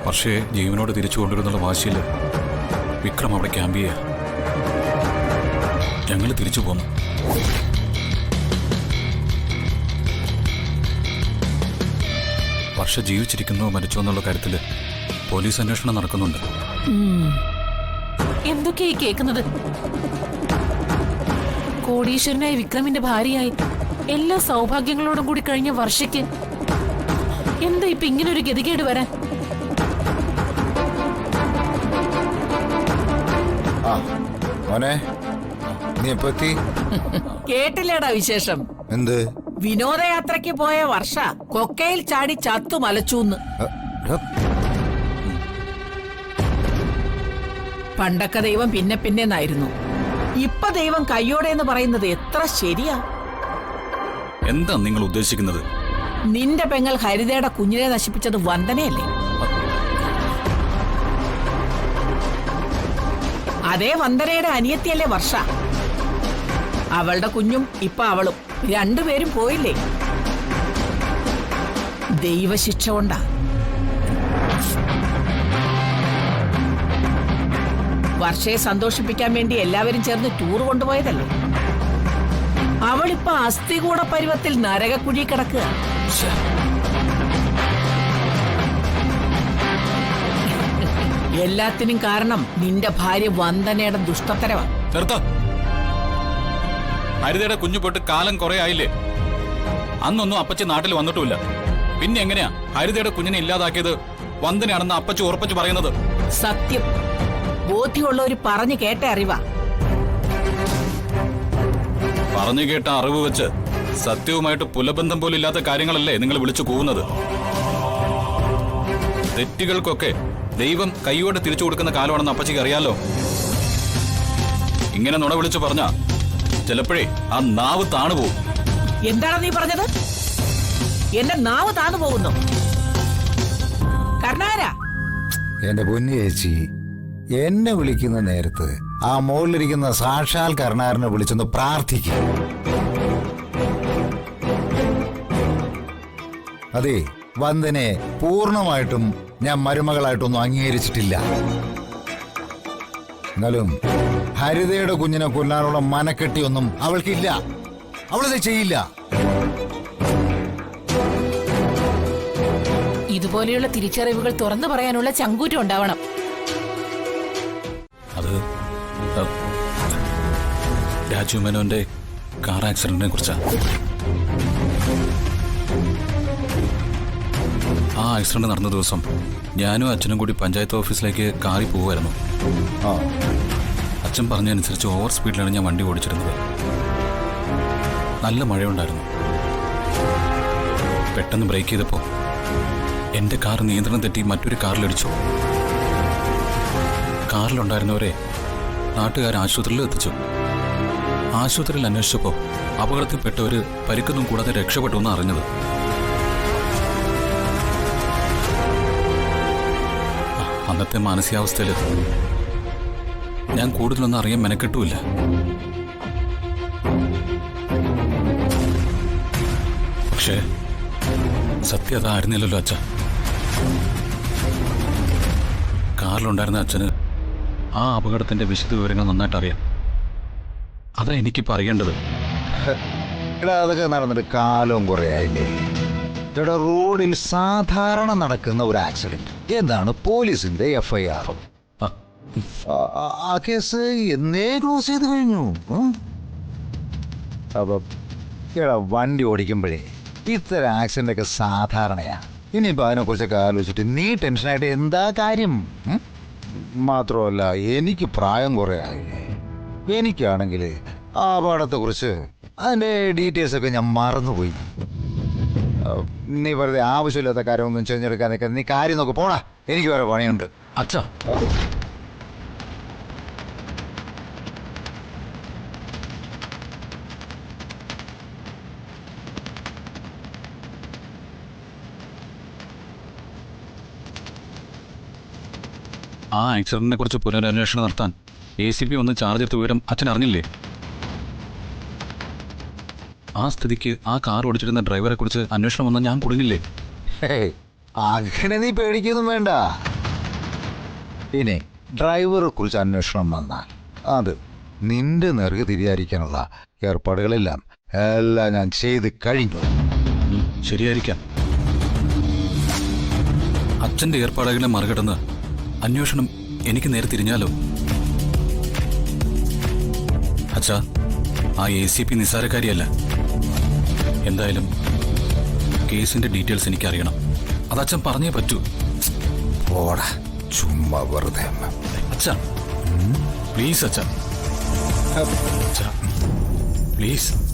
പക്ഷേ ജീവനോട് തിരിച്ചു കൊണ്ടുവരുന്നുള്ള വാശിയിൽ വിക്രം അവിടെ ക്യാമ്പ് ചെയ്യാ. ഞങ്ങൾ തിരിച്ചു പോന്നു. വർഷ ജീവിച്ചിരിക്കുന്നോ മരിച്ചോ എന്നുള്ള കാര്യത്തിൽ പോലീസ് അന്വേഷണം നടക്കുന്നുണ്ട്. എന്തൊക്കെയായി കേൾക്കുന്നത്? കോടീശ്വരനായ വിക്രമിന്റെ ഭാര്യയായി എല്ലാ സൗഭാഗ്യങ്ങളോടും കൂടി കഴിഞ്ഞ വർഷയ്ക്ക് എന്താ ഇപ്പൊ ഇങ്ങനൊരു ഗതികേട് വരാൻ? കേട്ടില്ലേടാ വിശേഷം? എന്ത്? വിനോദയാത്രയ്ക്ക് പോയ വർഷ കൊക്കയിൽ ചാടി ചത്തു മലച്ചൂന്ന്. പണ്ടൊക്കെ ദൈവം പിന്നെ പിന്നെന്നായിരുന്നു. ഇപ്പൊ ദൈവം കയ്യോടെ എന്ന് പറയുന്നത് എത്ര ശരിയാ? എന്താ നിങ്ങൾ ഉദ്ദേശിക്കുന്നത്? നിന്റെ പെങ്ങൾ ഹരിതയുടെ കുഞ്ഞിനെ നശിപ്പിച്ചത് വന്ദനയല്ലേ? അതേ വന്ദനയുടെ അനിയത്തിയല്ലേ വർഷ. അവളുടെ കുഞ്ഞും ഇപ്പൊ അവളും രണ്ടുപേരും പോയില്ലേ? ദൈവശിക്ഷ കൊണ്ടാ. വർഷയെ സന്തോഷിപ്പിക്കാൻ വേണ്ടി എല്ലാവരും ചേർന്ന് ടൂർ കൊണ്ടുപോയതല്ലേ? അവളിപ്പോ അസ്ഥികൂട പരുവത്തിൽ നരകക്കുഴി കിടക്കുക. എല്ലാത്തിനും കാരണം നിന്റെ ഭാര്യ വന്ദനയുടെ ദുഷ്ടത്തരവാ. ഹരിതയുടെ കുഞ്ഞു പോയിട്ട് കാലം കുറെ ആയില്ലേ? അന്നൊന്നും അപ്പച്ചി നാട്ടിൽ വന്നിട്ടുമില്ല. പിന്നെ എങ്ങനെയാ ഹരിതയുടെ കുഞ്ഞിനെ ഇല്ലാതാക്കിയത് വന്ദനയാണെന്ന് അപ്പച്ചി ഉറപ്പിച്ച് പറയുന്നത്? സത്യം ബോധ്യമുള്ളവര് പറഞ്ഞു കേട്ട അറിവാ. പറഞ്ഞു കേട്ട അറിവ് വെച്ച് സത്യവുമായിട്ട് പുലബന്ധം പോലും ഇല്ലാത്ത കാര്യങ്ങളല്ലേ നിങ്ങൾ വിളിച്ചു കൂവുന്നത്? തെറ്റുകൾക്കൊക്കെ ദൈവം കൈയോടെ തിരിച്ചു കൊടുക്കുന്ന കാലമാണെന്ന് അപ്പച്ചിക്ക് അറിയാലോ. ഇങ്ങനെ നുണ വിളിച്ചു പറഞ്ഞ ചിലപ്പോഴേ ആ നാവ് താണുപോകും. എന്താണ് നീ പറഞ്ഞത്? എന്റെ നാവ് താന്നു പോകുന്നു? കർണാര, എന്റെ പൊന്നു ചേച്ചി, എന്നെ വിളിക്കുന്ന നേരത്ത് ആ മുകളിലിരിക്കുന്ന സാക്ഷാൽ കർണാരനെ വിളിച്ചൊന്ന് പ്രാർത്ഥിക്കും. അതെ, വന്ദനെ പൂർണ്ണമായിട്ടും ഞാൻ മരുമകളായിട്ടൊന്നും അംഗീകരിച്ചിട്ടില്ല. എന്നാലും ഹരിതയുടെ കുഞ്ഞിനെ കൊല്ലാനുള്ള മനക്കെട്ടിയൊന്നും അവൾക്കില്ല. അവളത് ചെയ്യില്ല. ഇതുപോലെയുള്ള തിരിച്ചറിവുകൾ തുറന്നു പറയാനുള്ള ചങ്കൂറ്റം ഉണ്ടാവണം. അത് രാജു മേനോന്റെ കാർ ആക്സിഡന്റിനെ കുറിച്ചാ. ആ ആക്സിഡന്റ് നടന്ന ദിവസം ഞാനും അച്ഛനും കൂടി പഞ്ചായത്ത് ഓഫീസിലേക്ക് കാറിൽ പോവുമായിരുന്നു. അച്ഛൻ പറഞ്ഞതനുസരിച്ച് ഓവർ സ്പീഡിലാണ് ഞാൻ വണ്ടി ഓടിച്ചിരുന്നത്. നല്ല മഴയുണ്ടായിരുന്നു. പെട്ടെന്ന് ബ്രേക്ക് ചെയ്തപ്പോൾ എന്റെ കാർ നിയന്ത്രണം തെറ്റി മറ്റൊരു കാറിലിടിച്ചു. കാറിലുണ്ടായിരുന്നവരെ നാട്ടുകാർ ആശുപത്രിയിൽ എത്തിച്ചു. ആശുപത്രിയിൽ അന്വേഷിച്ചപ്പോൾ അപകടത്തിൽപ്പെട്ടവര് പരിക്കൊന്നും കൂടാതെ രക്ഷപ്പെട്ടു എന്ന് അറിഞ്ഞത്. അന്നത്തെ മാനസികാവസ്ഥയിൽ ഞാൻ കൂടുതലൊന്നും അറിയാൻ മെനക്കെട്ടുമില്ല. പക്ഷേ സത്യം അതായിരുന്നില്ലല്ലോ അച്ഛ. കാറിലുണ്ടായിരുന്ന അച്ഛന് ആ അപകടത്തിന്റെ വിശദ വിവരങ്ങൾ നന്നായിട്ട് അറിയാം. അതാ എനിക്കിപ്പോൾ അറിയേണ്ടത്. അതൊക്കെ നടന്നിട്ട് കാലവും കുറേ ആയില്ലേ? ഇവിടെ റോഡിൽ സാധാരണ നടക്കുന്ന ഒരു ആക്സിഡന്റ് എന്താണ് പോലീസിന്റെ FIR? ആ കേസ് എന്നേ ക്ലോസ് ചെയ്ത് കഴിഞ്ഞു. അപ്പൊ വണ്ടി ഓടിക്കുമ്പോഴേ ഇത്തരം ആക്സിഡന്റ് ഒക്കെ സാധാരണയാ. ഇനിയിപ്പോൾ അതിനെക്കുറിച്ചൊക്കെ ആലോചിച്ചിട്ട് നീ ടെൻഷനായിട്ട് എന്താ കാര്യം? മാത്രമല്ല, എനിക്ക് പ്രായം കുറേ ആയില്ലേ. എനിക്കാണെങ്കിൽ ആ അപകടത്തെക്കുറിച്ച് അതിൻ്റെ ഡീറ്റെയിൽസൊക്കെ ഞാൻ മറന്നുപോയി. നീ വെറുതെ ആവശ്യമില്ലാത്ത കാര്യമൊന്നും ചെഞ്ഞെടുക്കാനൊക്കെ നീ കാര്യം നോക്ക്. പോടാ, എനിക്ക് വേറെ പണിയുണ്ട്. അച്ഛാ, ആ ആക്സിഡന്റിനെ കുറിച്ച് പുനരന്വേഷണം നടത്താൻ ACP ഒന്ന് ചാർജ് എടുത്ത വിവരം അച്ഛൻ അറിഞ്ഞില്ലേ? ആ സ്ഥിതിക്ക് ആ കാർ ഓടിച്ചിരുന്ന ഡ്രൈവറെ കുറിച്ച് അന്വേഷണം വന്നാൽ ഞാൻ കുടുങ്ങില്ലേ? അങ്ങനെ നീ പേടിക്കൊന്നും വേണ്ട. ഇനി ഡ്രൈവറെ കുറിച്ച് അന്വേഷണം വന്നാൽ അത് നിന്റെ നേർക്ക് തിരിയായിരിക്കാനുള്ള ഏർപ്പാടുകളെല്ലാം എല്ലാം ഞാൻ ചെയ്ത് കഴിഞ്ഞു. ശരിയായിരിക്കാം. അച്ഛന്റെ ഏർപ്പാടുകളെ മറികടന്ന് അന്വേഷണം എനിക്ക് നേരെ തിരിഞ്ഞാലോ? അച്ഛാ, ആ ACP നിസ്സാരക്കാരിയല്ല. എന്തായാലും കേസിന്റെ ഡീറ്റെയിൽസ് എനിക്കറിയണം. അത് അച്ഛൻ പറഞ്ഞേ പറ്റൂ. പോടാ, ചുമ്മാ വെറുതെ. അച്ഛാ പ്ലീസ്, അച്ഛാ, അച്ഛാ പ്ലീസ്.